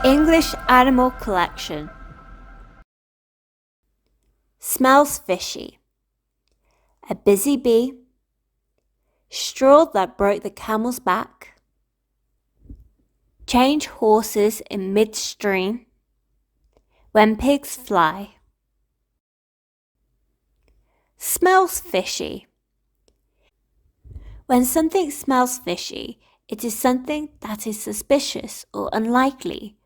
English animal collection. Smells fishy. A busy bee. Straw that broke the camel's back. Change horses in midstream. When pigs fly. Smells fishy. When something smells fishy, it is something that is suspicious or unlikely,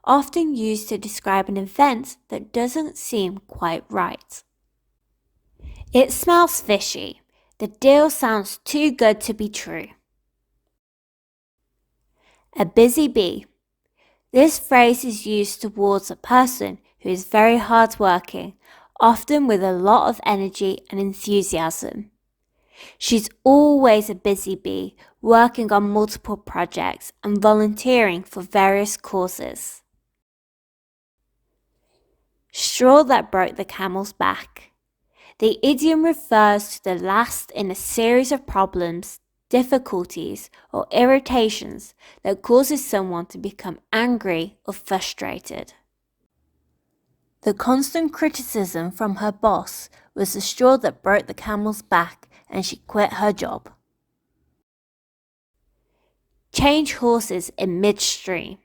often used to describe an event that doesn't seem quite right. It smells fishy. The deal sounds too good to be true. A busy bee. This phrase is used towards a person who is very hardworking, often with a lot of energy and enthusiasm. She's always a busy bee, working on multiple projects and volunteering for various causes. Straw that broke the camel's back. The idiom refers to the last in a series of problems, difficulties, or irritations that causes someone to become angry or frustrated. The constant criticism from her boss was the straw that broke the camel's back, and she quit her job. Change horses in midstream.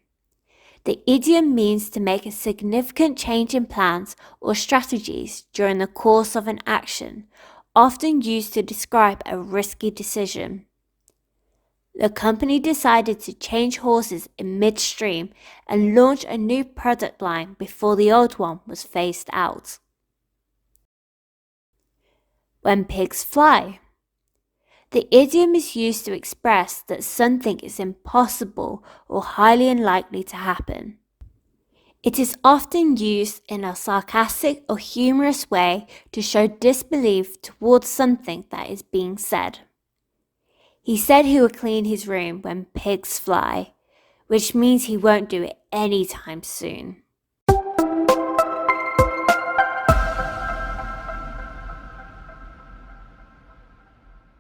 The idiom means to make a significant change in plans or strategies during the course of an action, often used to describe a risky decision. The company decided to change horses in midstream and launch a new product line before the old one was phased out. When pigs fly. The idiom is used to express that something is impossible or highly unlikely to happen. It is often used in a sarcastic or humorous way to show disbelief towards something that is being said. He said he would clean his room when pigs fly, which means he won't do it anytime soon.